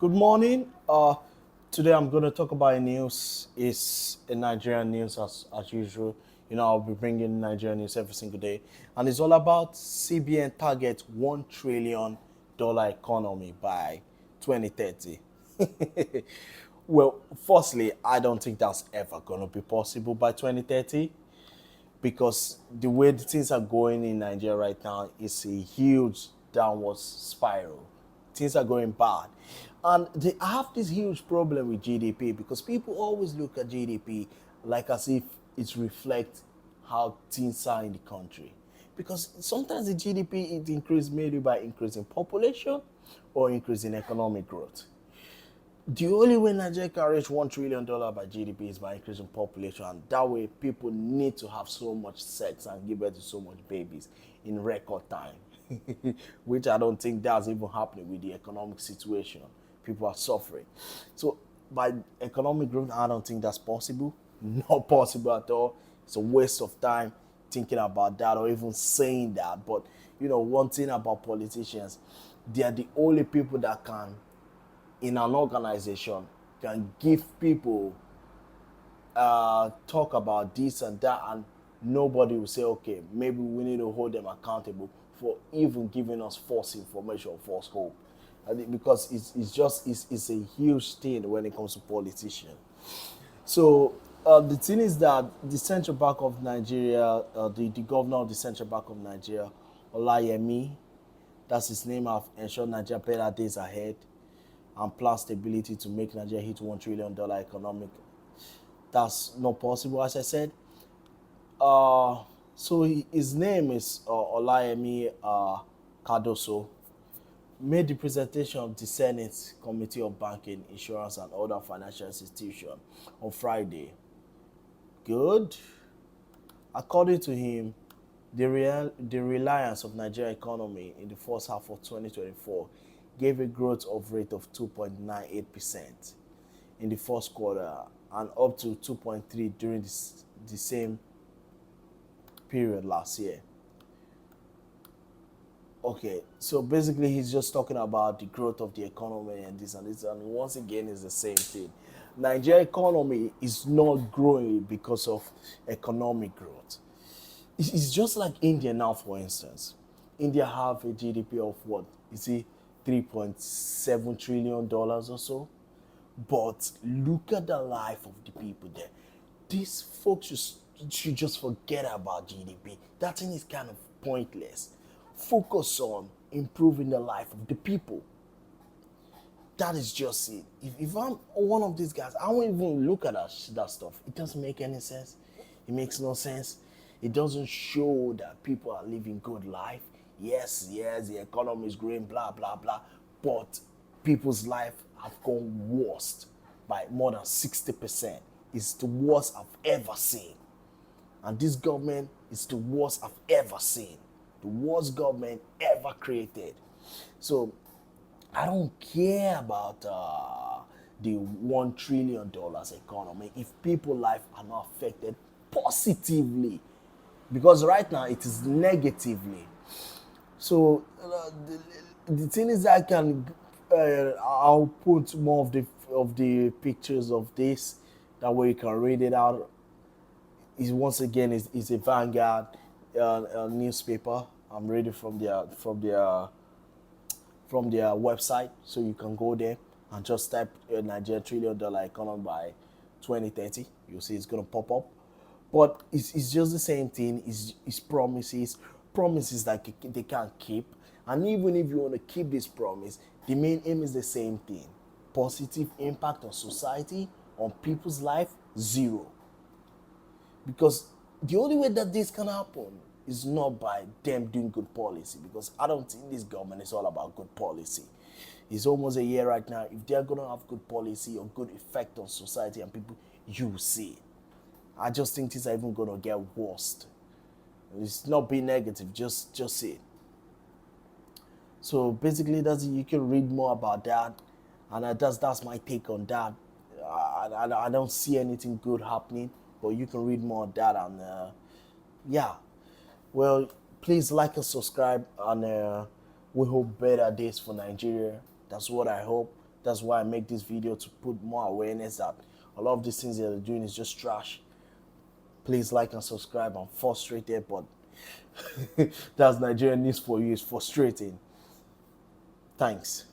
Good morning. Today I'm going to talk about a news. It's a Nigerian news as usual. I'll be bringing Nigerian news every single day, and it's all about CBN target $1 trillion economy by 2030. Well, firstly, I don't think that's ever going to be possible by 2030 because the way the things are going in Nigeria right now is a huge downward spiral. Things are going bad. And they have this huge problem with GDP because people always look at GDP like as if it reflects how things are in the country. Because sometimes the GDP it increases maybe by increasing population or increasing economic growth. The only way Nigeria can reach $1 trillion by GDP is by increasing population, and that way people need to have so much sex and give birth to so much babies in record time, which I don't think that's even happening with the economic situation. People are suffering. So by economic growth, I don't think that's possible. Not possible at all. It's a waste of time thinking about that or even saying that. But one thing about politicians, they are the only people that can in an organization can give people talk about this and that, and nobody will say, okay, maybe we need to hold them accountable for even giving us false information, false hope. Because it's a huge thing when it comes to politicians. So the thing is that the Central Bank of Nigeria, the governor of the Central Bank of Nigeria, Olayemi, that's his name, have ensured Nigeria better days ahead and plan stability to make Nigeria hit $1 trillion economic. That's not possible, as I said. So his name is Olayemi Cardoso. Made the presentation of the Senate Committee of Banking, Insurance, and Other Financial Institutions on Friday. Good. According to him, the reliance of Nigeria economy in the first half of 2024 gave a growth of rate of 2.98% in the first quarter and up to 2.3 during the same period last year. Okay, so basically he's just talking about the growth of the economy and this and this, and once again it's the same thing. Nigeria economy is not growing because of economic growth. It's just like India now, for instance. India have a GDP of what? Is it $3.7 trillion or so? But look at the life of the people there. These folks should just forget about GDP. That thing is kind of pointless. Focus on improving the life of the people. That is just it. If I'm one of these guys, I won't even look at that stuff. It doesn't make any sense. It makes no sense. It doesn't show that people are living good life. Yes, the economy is growing, blah, blah, blah. But people's life have gone worst by more than 60%. It's the worst I've ever seen. And this government is the worst I've ever seen. The worst government ever created. So I don't care about the $1 trillion economy if people's life are not affected positively, because right now it is negatively. So the thing is, I'll put more of the pictures of this. That way you can read it out. Is once again is a Vanguard newspaper. I'm reading from their website, so you can go there and just type Nigeria $1 trillion economy by 2030. You'll see it's gonna pop up. But it's just the same thing. It's promises that they can't keep. And even if you want to keep this promise, the main aim is the same thing: positive impact on society, on people's life, zero. Because the only way that this can happen is not by them doing good policy, because I don't think this government is all about good policy. It's almost a year right now. If they're going to have good policy or good effect on society and people, you see it. I just think things are even going to get worse. It's not being negative, just see it. So basically, you can read more about that, and that's my take on that. I don't see anything good happening, but you can read more of that, and yeah. Well, please like and subscribe, and we hope better days for Nigeria. That's what I hope. That's why I make this video, to put more awareness that a lot of these things that they're doing is just trash. Please like and subscribe. I'm frustrated, but that's Nigerian news for you. It's frustrating. Thanks.